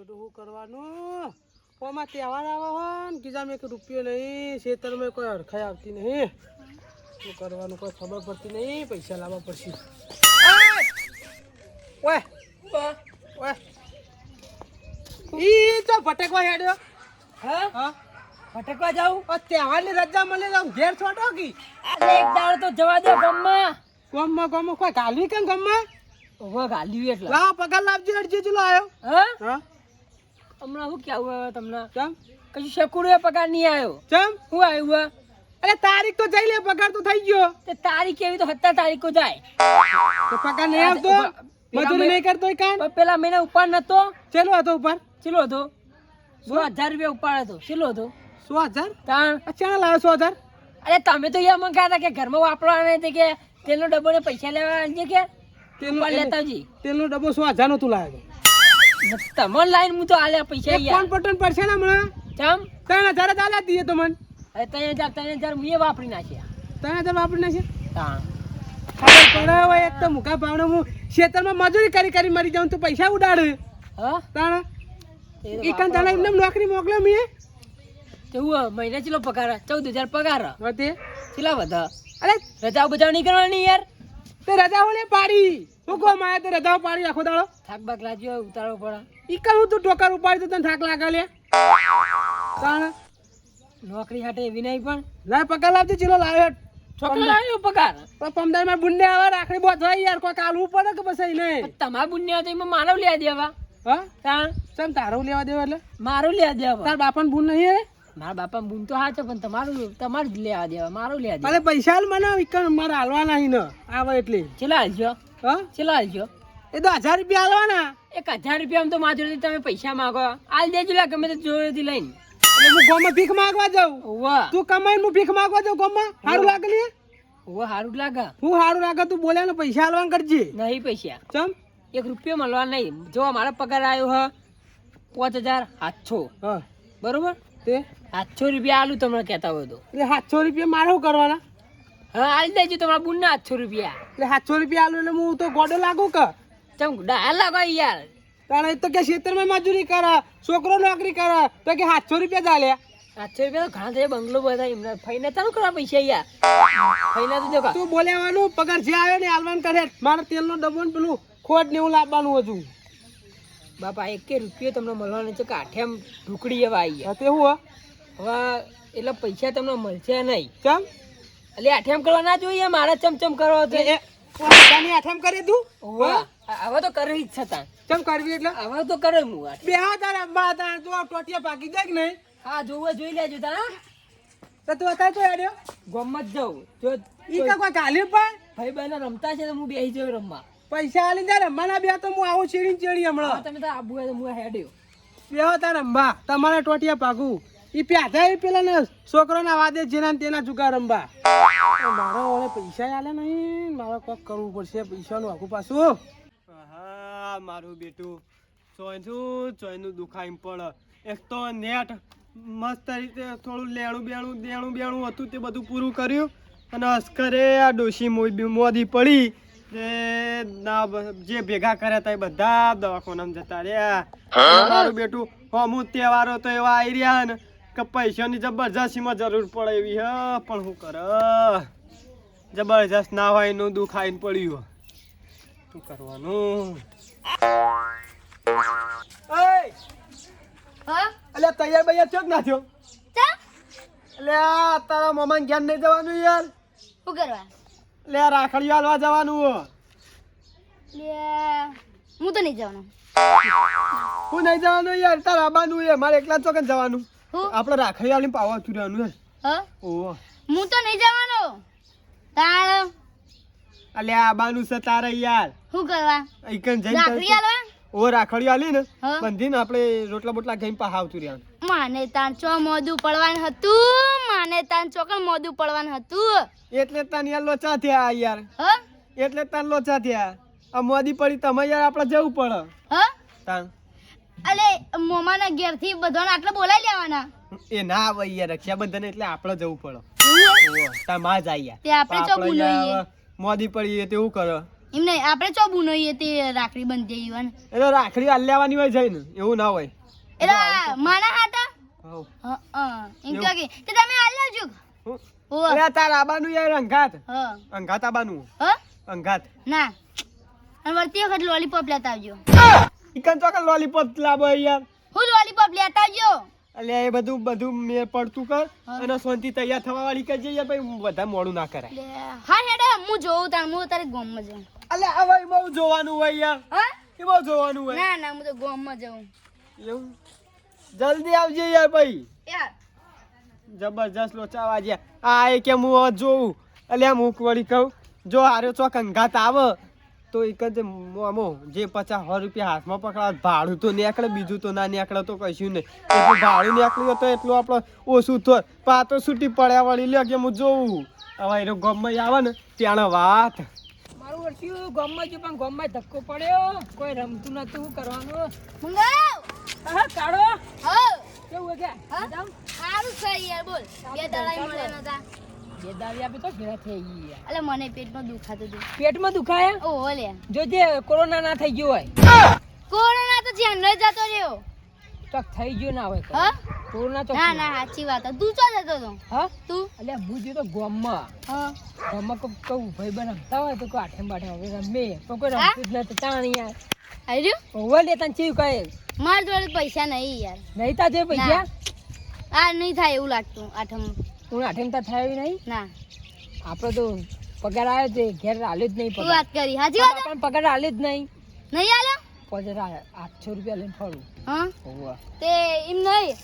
બેટું શું કરવાનું ઓમાં તહેવાર આવે હોય ને કીધા એક રૂપિયો નહીં ખેતરમાં કોઈ અડખાઈ આવતી નહીં શું કરવાનું કોઈ ખબર પડતી નહીં પૈસા લાવવા પડશે ઓય ઓય ઈ તો ભટકવા હેડ્યો હા ભટકવા જાઉં તહેવારની રજા મળે તો ઘેર છોટો કી આજે એક દાડો તો જવા દો ગામમાં ગમમાં કોઈ ગાલી કેમ ગમમાં ઓવા ગાલ્યું એટલે લાવ પગાર લાવજો અડજી ચલો આવ્યો હા હમણાં શું કેવું હવે તમને ચમ કશું શકુડો પગાર નહીં આવ્યો ચમ શું આવ્યું અરે તારીખ તો જઈ લે પગાર તો થઈ ગયો તે તારીખ એવી તો 17 તારીખો જાય તો પગાર નહીં આવતો મજૂરી નહીં કરતો કામ પેલા મહિના ઉપર નતો ચેલો હતો ઉપર ચેલો હતો 100,000 રૂપિયા ઉપર હતો ચેલો હતો 100,000 તાણ અચ્છા લાવ્યો 100,000 અરે તમે તો એમ કહ્યા હતા કે ઘરમાં વાપરવાના નથી કે તેલનો ડબ્બો ને પૈસા લેવા છે કે તેલનો લેતા જી તેલનો ડબ્બો 100,000 નો તું લાવ્યો તમને લાઈન હું તો આલ્યા પૈસા કોણ પટન પડશે ને હમણાં ચમ 3,000 જ આલ્યા દીએ તો મને અરે 3,000 હું એ વાપરી નાખ્યા 3,000 વાપરી નાખે તાણ ખબર પડે હોય એક તો મુકા ભાવને હું ખેતરમાં મજૂરી કરી મરી જાઉં તો પૈસા ઉડાડે હા તાણ ઈકન તને એમને નોકરી મોકલ્યો મે તેવું મહિના ચેલો પગાર 14,000 પગાર હોતે ચેલા વધા અરે રજાઓ બજાવ નહીં કરવાની યાર તે રજાઓ લે પાડી હું કો માયા તે રજાઓ પાડી આખો દાડો થાક બાક લાગ્યો ઉતારવો પડે ઈકન હું તું ટોકર ઉપાડી તો તને થાક લાગે લે તાણ નોકરી હાટે એવી નહીં પણ લાય પગાર લાવજે ચલો લાવ્યો છોકરા આવ્યો પગાર પણ પમદાર માં બુંડે આવે રાખડી બોધવા યાર કોઈ કાલવું પડે કે પછી નહીં તમારા બુન્યા તો એમાં માનવ લેવા દેવા હા તાણ ચમ તારું લેવા દેવા એટલે મારું લેવા દેવા તાર બાપાને બુન નહીં હે મારા બાપા બુન તો હા છે પણ તમારું જ લેવા દેવા મારું લેવા દેવા અરે પૈસા હાલ મને ઈકન મારે હાલવા નહીં ને આવે એટલે ચેલા હાલજો હા ચેલા હાલજો એ તો 1,000 રૂપિયા હાલવાના 1,000 રૂપિયા તો માજોરી તમે પૈસા માંગો આલ દેજો લા ગમે તે જોડેથી લઈને એટલે હું ગામમાં ભીખ માંગવા જાઉં વાહ તું કમાઈને હું ભીખ માંગવા જાઉં ગામમાં સારું લાગે લે વાહ સારું લાગે હું સારું લાગે તું બોલ્યા ને પૈસા હાલવા કરજે નહીં પૈસા ચમ 1 રૂપિયો મળવા નહીં જો મારો પગાર આવ્યો હ 5,700 હા બરોબર તે 700 રૂપિયા આલું તમને કહેતા હોય તો એટલે 700 રૂપિયા મારે શું કરવાના હા આલી દેજો તમારા બુનના 800 રૂપિયા એટલે 700 રૂપિયા આલું એટલે હું તો ગોડો લાગુ કે ચમ ડાળ લાગો યાર તારે તો કે ખેતરમાં મજૂરી કરે છોકરો નોકરી કરે તો કે 700 રૂપિયા ચાલ્યા 700 રૂપિયા તો ઘણા થયા બંગલો બધા એમના ફઈને તારું કરવા પૈસા યાર ફઈને તો જો તું બોલ્યાવાનું પગાર જે આવે ને હાલવાનું કરે મારે તેલનો ડબ્બો ને પેલું ખોટ ને એવું લાવવાનું હજુ બાપા 1 રૂપિયો તમને મળવાનો છે કે આઠેમ ઢુકડી એવા આવી ગયા તે હું હવે એટલે પૈસા તમને મળશે નહીં ચમ એટલે આઠેમ કરવા ના જોઈએ મારા ચમચમ કરો તો બધાની આઠમ કરી તું વાહ હવે તો કરવી જ છતાં ચમ કરવી એટલે હવે તો કરે હું બે તારા બા તારા તો ટોટિયા પાકી જાય કે નહીં હા જોવે જોઈ લેજો તા તો તું અત્યારે તો હેડ્યો ગમત જાઉં જો ઈ કા કોઈ કાલી પણ ભાઈ બહેનો રમતા છે તો હું બેસી જઉં રમવા પૈસા આલી જાય રમવાના બે તો હું આવું ચીડી ચીડી હા હમણાં તમે તો આબુ હોય તો હું હેડ્યો બે તારા રમવા તમારે ટોટિયા પાકું ઈ પ્યાધા એ પેલા ને છોકરાના વાદે જેના તેના ચૂકા રમવા મારા ઓલે પૈસા આલે નહીં મારે કોક કરવું પડશે પૈસાનું આખું પાછું હા મારું બેટું ચોયનું દુખાઈ પડે એક તો નેટ મસ્ત રીતે થોડું દેણું બેણું હતું તે બધું પૂરું કર્યું અને અસ્કરે આ ડોશી મોદી પડી જે ભેગા કર્યા હતા એ બધા દવાખાનામાં જતા રહ્યા મારું બેટું હું તહેવારો તો એવા આવી રહ્યા ને કે પૈસાની જબરજસ્તીમાં જરૂર પડે એવી હ પણ શું કરે જબરજસ્ત ના હોય એનું દુઃખ આવીને પડ્યું શું કરવાનું એટલે તૈયાર બૈયાર ચોક ના થયો એટલે તારા મામા ઘેર નહીં જવાનું યાર શું કરવા એટલે રાખડીઓ હાલવા જવાનું હું તો નહીં જવાનું હું નહીં જવાનું યાર તારા આબાનું એ મારે એકલા ચોક જવાનું હું આપણે રાખડી આલીને પાવા ચૂર્યાનું હા ઓહો હું તો નહીં જવાનો તાળ અલે આબાનું છે તારે યાર શું કરવા ઈકન જઈને રાખડી આલવા ઓ રાખડી આલી ને હા. બંધીને આપણે રોટલા બોટલા ખાઈને પાવા ચૂર્યાનું માને તાણ ચો મોદું પડવાનું હતું માને તાણ ચોકન મોદું પડવાનું હતું એટલે તને યાર લોચા થયા યાર હ એટલે તને લોચા થયા આ મોદી પડી તમે યાર આપણે જવું પડે હ તાન અલે મોમાના ઘેરથી બધાને આટલા બોલાઈ લેવાના એ ના આવે યાર રક્ષાબંધન એટલે આપણે જવું પડે ઓહો તાર માં જાય યાર તે આપણે ચો બોલાઈએ મોદી પડી તેવું કરે એમ નહીં આપણે ચો બુનોઈએ તે રાખડી બંધી ઈવન એટલે રાખડી હાલ લેવાની હોય જઈને એવું ના હોય એટલે માના હાટા હઉ. એમ કહો કે તે તમે હાલ લેજો હું? ઓહ અરે તાર આબાનું યાર અંગાત હા અંગાત આબાનું હા અંગાત ના અને વળતી વખત લોલીપોપ લેતા આવજો ચિકન ચોકન લોલીપોપ લાવો યાર હું લોલીપોપ લેતા આવજો એટલે એ બધું મેં પડતું કર હા. અને શાંતિ તૈયાર થવા વાળી કરજે યાર ભાઈ બધા મોડું ના કરાય લે, હા હેડે હું જોઉં તાર હું તારે ગોમમાં જાઉં અલે હવે બહુ જોવાનું હોય યાર હા એ બહુ જોવાનું હોય ના ના હું તો ગોમમાં જાઉં એવું જલ્દી આવજે યાર ભાઈ યાર જબરજસ્ત લોચા વાજ્યા આ એ કે હું હવે જોઉં અલ્યા હું વળી કહું જો હારે ચોક અંગાત આવે તો એક જ મોમો જે 50-100 રૂપિયા હાથમાં પકડા ભાડું તો નીકળે બીજું તો ના નીકળે તો કશું નહીં એટલું ભાડું નીકળ્યું તો એટલું આપણે ઓછું થાય પણ આ તો છૂટી પડ્યા વળી લે કે હું જોઉં હવે એનો ગમમાં આવે ને ત્યાં વાત મારું વર્ષ્યું ગામમાં જો પણ ગામમાં ધક્કો પડ્યો કોઈ રમતું નતું કરવાનું મંગાવ હા કાઢો હા કેવું કે હા સારું છે યાર બોલ બે દડાઈ મળે નતા બે દાવી આપી તો ભેળા થઈ ગઈ યાર. એટલે મને પેટમાં દુખાતું હતું પેટમાં દુખાયા ઓહો લે જોજે કોરોના ના થઈ ગયો હોય કોરોના તો જ્યાં ન જતો રહ્યો ચોક થઈ ગયો ના હોય હા કોરોના ચોક ના ના સાચી વાત છે. તું ચો જતો હતો હા તું અલ્યા હું જો તો ગામમાં હા ગામમાં કહું ભાઈ બન રમતા હોય તો કોઈ આઠે બાઠે હવે રમે પણ કોઈ રમતું જ નથી તાણી યાર આવ્યું ઓવે લેતા ચીવ કહે માર જોડે પૈસા નહીં યાર નહીં તા જે પૈસા આ નહીં થાય એવું લાગતું આઠમ હું આઠેમ તા થાય નહીં ના આપણો તો પગાર આવ્યો તે ઘેર આલ્યો જ નહીં તું પગાર વાત કરી સાચી વાત પણ પગાર આલ્યો જ નહીં નહીં આલે પગાર 800 રૂપિયા લઈને ફરું હા ઓવે તે એમ નહીં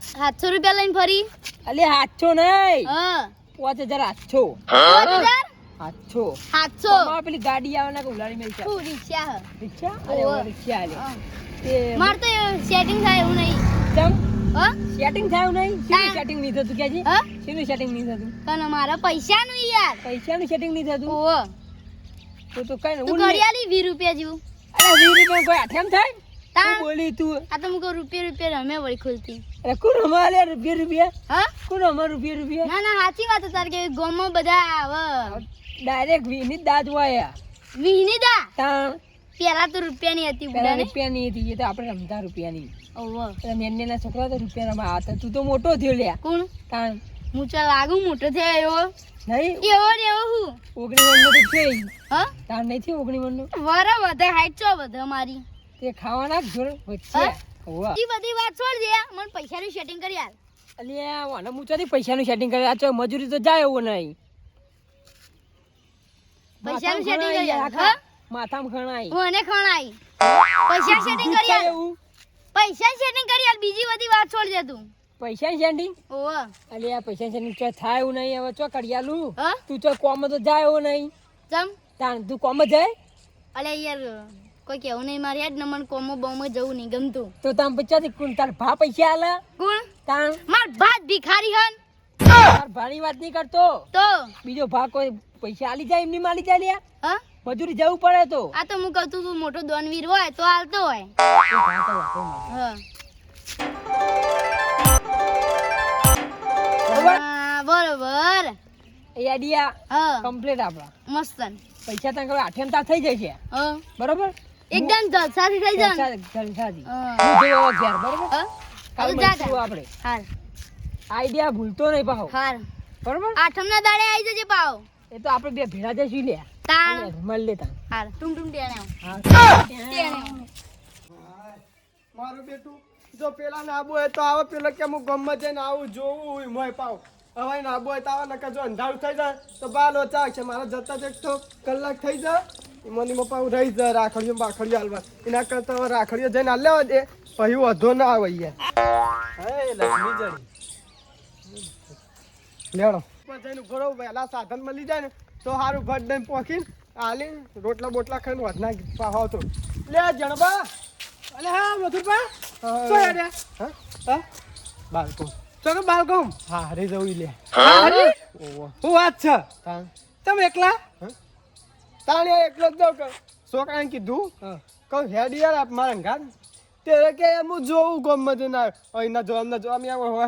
700 રૂપિયા લઈને ફરી અલે 800 નહીં હા 5800 5000 800 700 અમાર પેલી ગાડી આવે ને કે ઉલાડી મેલ છે તું રિક્ષા હે. રિક્ષા અરે ઓવે. ઓવે રિક્ષા આલે હા. તે માર તો સેટિંગ થાય એવું નહીં ચમ હા સેટિંગ થયું નહીં ના. શેનું સેટિંગ નહીં થતું ક્યાંજી હા શેનું સેટિંગ નહીં થતું પણ મારા પૈસા નું યાર પૈસાનું સેટિંગ નહીં થતું ઓહો તો કઈ તું કરી આલી 20 રૂપિયા જેવું અરે 20 રૂપિયા કોઈ આઠેમ થાય તાણ. તું બોલી તું આ તો મુકો રૂપિયા રમે વળી ખુલતી અરે કોણ અમારે રૂપિયા હા કોણ અમાર રૂપિયા ના ના સાચી વાત છે તારે કે ગામમાં બધા આવે ડાયરેક્ટ વીની જ દાજ વાયા વિહની દા તાણ પેલા તો રૂપિયાની હતી પેલા બુડાને રૂપિયાની હતી એ તો આપણે રમતા રૂપિયાની ઓહો નેના છોકરા તો રૂપિયા રમવા આવતા તું તો મોટો થયો લ્યા કોણ તાણ હું ચાલ લાગુ મોટો થયો એવો નહીં એવો ને એવો હું 19 નો તો છે ઈ. હા તાણ નહીં થયું 19 નો વરા વધે હાઈટ છો વધે મારી તે ખાવાના જોર વચ્ચે હા? હોવા ઈ બધી વાત છોડ દે મને પૈસાનું સેટિંગ કરી આલ અલ્યા મને મૂચાથી પૈસાનું સેટિંગ કરે આ ચો મજૂરી તો જાય એવું નહીં પૈસાનું માથામાં setting કરી ખણાય આલ, આખા. હા? માથામાં ખણાય મને ખણાઈ પૈસા સેટિંગ કરી આલ એવું પૈસા સેટિંગ કરી આલ બીજી બધી વાત છોડ દે તું પૈસા સેટિંગ ઓહો અલ્યા પૈસા સેટિંગ ચો થાય એવું નહીં હવે ચો કડિયાલું હા તું ચો કોમ તો જાય એવું નહીં ચમ તાણ તું કોમ જાય અલે યાર કોઈ કેવું નહીં મારી યાદ ને મને કોમો બોમો જવું નહીં ગમતું તો તાર પૈસાથી કોણ તાર ભા પૈસા આલે કોણ તાણ માર ભાત ભિખારી હન તાર ભાની વાત નહીં કરતો તો બીજો ભા કોઈ પૈસા આલી જાય એમની માલી જાય લ્યા હા મજૂરી જવું પડે તો આ તો હું કહું તું મોટો દોનવીર હોય તો હાલતો હોય એ ભા તો વાંધો નહીં. હા બરોબર હા, બરોબર એ આઈડિયા હા કમ્પ્લીટ આપડા મસ્તન પૈસા તને કહું આઠેમ તાર થઈ જશે હા બરોબર એકદમ જલસાથી થઈ જાય ને. જલસાથી હા. હું જેવો ઘેર બરોબર હા કાલ હવે જા મળીશું જા. આપણે હાર આઈડિયા ભૂલતો નહીં પાહો હાર બરોબર આઠમના દાડે આવી જજે પાવ એ તો આપણે બે ભેળા જઈશું લે તાણ મળી લેતા હાર ટુમ ટુમ ટેણે હા ટેણે મારું બેટું જો પેલા નાબુ હોય તો આવે પેલો કે હું ગમમાં જઈને આવું જોવું મોય પાવ હવે નાબુ હોય તો આવે નકર જો અંધારું થઈ જાય તો બા લોચા છે મારા જતા જ એક તો કલાક થઈ જાય એમાંની મપ્પા હું રહી જાય રાખડીઓ બાખડીઓ હાલવા એના કરતા હવે રાખડીઓ જઈને હાલ લેવા દે પછી વધો ના આવે યાર હે લક્ષ્મી જડી લેવડો જઈને ઘરો વહેલા સાધન મળી જાય ને તો સારું ઘર દઈને પહોંચીને હાલી રોટલા બોટલા ખાઈને વધના પાહો તો લે જણબા અલે હા મધુરપા શું યાર હા હા બાળકો ચોકે બાળકો હા હરે જવું લે અરે ઓહો હું વાત છે તમે એકલા તાણે એકલો જ દઉં કે છોકરાને કીધું કહું હેડ યાર આપ મારા ઘર ત્યારે કે એમ હું જોઉં ગમે તે ના અહીંના જો આમના જો આમ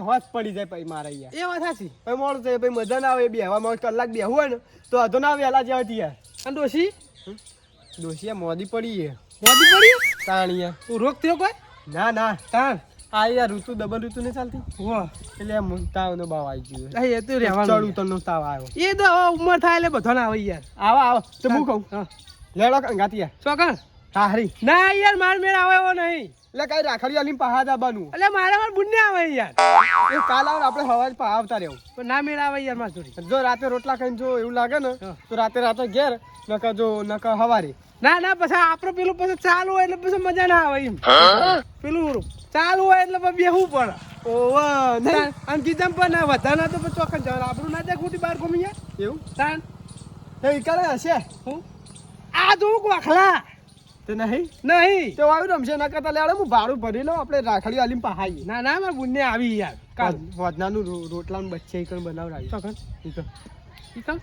હોશ પડી જાય પછી મારે યાર એ વાત સાચી. પછી મોડું થાય પછી મજા ના આવે બેહવામાં કલાક બેહવું હોય ને તો અધો ના વહેલા જવાથી યાર અને ડોશી ડોશિયા મોદી પડી છે મોદી પડી તાણિયા તું રોગ થયો કોઈ ના ના તાણ આ યાર ઋતુ ડબલ ઋતુ નહીં ચાલતી વાહ એટલે એમ તાવનો ભાવ આવી ગયો એ તો રહેવાનું ચડ ઉતરનો તાવ આવ્યો એ તો હવે ઉંમર થાય એટલે બધો ના આવે યાર. આવો આવો તો હું કહું હા લેડો અંગાતી યાર ચોકણ હા હરી ના યાર માર મેળ આવે એવો નહીં એટલે કઈ રાખડી આલીને પહાડ આવવાનું એટલે મારે માર બુનને આવે યાર એ કાલ આવે ને આપણે હવાજ પહાડ આવતા રહેવું પણ ના મેળ આવે યાર માર જોડી. જો રાતે રોટલા ખાઈને જો એવું લાગે ને હા. તો રાતે ઘેર નકર જો નકર હવારે ના ના પછી આપણું પેલું પછી ચાલુ હોય એટલે પછી મજા ના આવે એમ પેલું ચાલુ હોય એટલે પછી બેહવું પડે. ઓવા નહીં અને કીધમ પણ ના વધારે ના તો પછી ચોકન જવાનું આપણું ના જાય ખોટી બહાર ઘૂમી જાય એવું તાણ એ કરે હશે હું આ તો હું વાખલા તે નહીં નહીં તો આવ્યું રમશે ન કરતા લેડે હું ભાડું ભરી લઉં આપણે રાખડી આલીને પહાઈએ ના ના માર બુનને આવી યાર કાલ વધનાનું રોટલાનું બચ્ચે ઈ કણ બનાવડાવી ચોકન ઈ કણ. ઈ કામ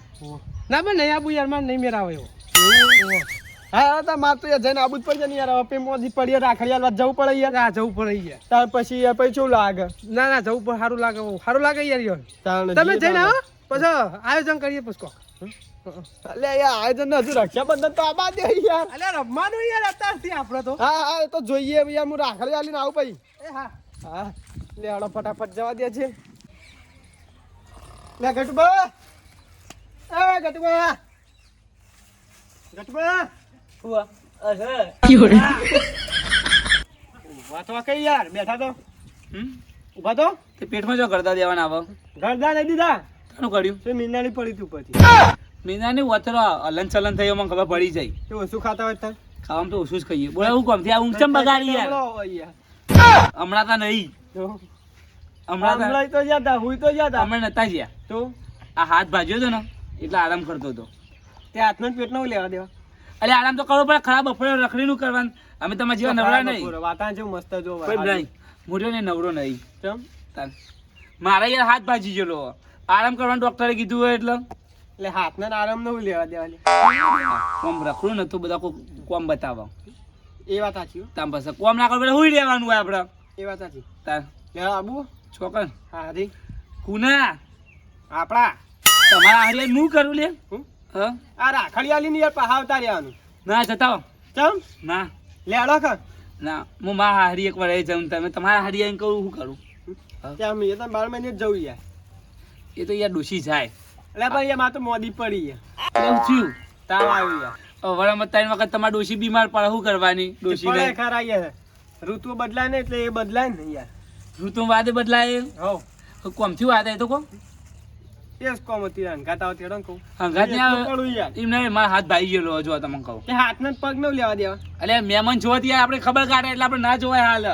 ના પણ નહીં આબુ યાર માર નહીં મેળ આવે એવો. હા તા માર તો યાર જઈને આબુ જ પડી જાય ને યાર હવે મોદી પડીએ રાખડી આલવા જવું પડે યાર ના જવું પડે યાર. ત્યાર પછી યાર પછી શું લાગે ના ના જવું પડે સારું લાગે સારું લાગે યાર યાર તાણ તમે જઈએ જઈને તાણ. આવો પછી આયોજન કરીએ પછી અલે યાર આયોજન હજુ રક્ષાબંધન તો આબા દે યાર અલ્યા રમવાનું યાર અત્યારથી આપણે તો હા હા એ તો જોઈએ યાર હું રાખડી આલીને આવું પછી એ હા હા લે હાલો ફટાફટ જવા દે છે લે ગટુબા એ ગટુબા ગટુબા ઉભા તો કઈ યાર બેઠા તો ઉભા તો તે પેટમાં જો કરતા દેવાના આવો ઘરદા નહીં દીધા શું કર્યું તે મીંડાની પડી તી ઉપરથી મીનાની વતરો હલન ચલન થયો મને ખબર પડી જાય તે ઓછું ખાતા હોય તાર ખાવામાં તો ઓછું જ ખાઈએ બોલે હું કોમથી આ ઊંચમ બગાડી યાર યાર હમણાં તો નહીં હમણાં હમણાં તો જ્યાં તા હુઈ તો જ્યાં તા હમણાં નતા ગયા તો આ હાથ ભાજ્યો હતો ને એટલે આરામ કરતો હતો તે હાથનો પેટનો લેવા દેવા એટલે આરામ તો કરવો પડે ખરાબ બફળે રખડીનું કરવાનું અમે તમારા જેવા નવરા નહીં વાતાવરણ જેવું મસ્ત જો કોઈ નહીં મોઢો ને નવરો નહીં ચમ તાન. મારા યાર હાથ ભાજી ગયેલો આરામ કરવાનું ડોક્ટરે કીધું હોય એટલે એટલે હાથને આરામ નું લેવા દેવા લે કોમ રખડું ને તો બધા કોમ બતાવો એ વાત સાચી હો. તામ પાસે કોમ ના કરો હુઈ રહેવાનું હોય આપણે એ વાત સાચી તાર લે આબુ છોકન હા રી કુના આપડા તમારા હારી હું કરું લે હું હા આ રાખડી આલીને યાર પહાવતા રહેવાનું ના જતા હો. ચમ ના લે આડો ખા ના હું મારા હારી એક વાર જાઉં તમે તમારા હારી આવીને કહું શું કરું ત્યાં મેં તો 12 મહિને જ જવું યાર એ તો યાર ડોશી જાય એટલે પણ યાર માં તો મોદી પડી યાર એવું થયું તાવ આવ્યું યાર વરામાં 3 વખત તમારી ડોશી બીમાર પડે શું કરવાની ડોશી પડે ખરા યાર ઋતુ બદલાય ને એટલે એ બદલાય ને યાર ઋતુ વાદે બદલાય હો કોમથી વાદે તો કહો એ જ કોમ હતી હંગાતા આવતી એડો કહું હંગાત ને આવે પડું યાર એમને મારા હાથ ભાઈ ગયેલો જો તમને કહું તે હાથને પગ ન લેવા દેવા એટલે મહેમાન જોવાથી યાર આપણે ખબર કાઢે એટલે આપણે ના જોવાય હાલ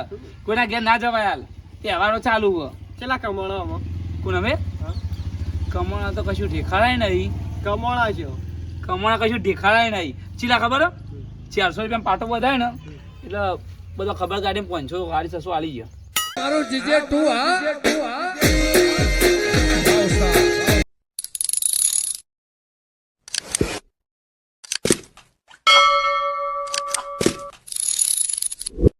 કોઈના ઘેર ના જવાય હાલ તહેવારો ચાલુ હો કેટલા કમાણામાં કોણ હવે હા કમોણા તો કશું ઠેખાડાય નહીં કમાણા છે કમોણા કશું ઠેખાડાય નહીં ચીલા ખબર હો? 400 રૂપિયા પાટો વધારે ને એટલે બધો ખબર કાઢીને 500 600 આલી ગયો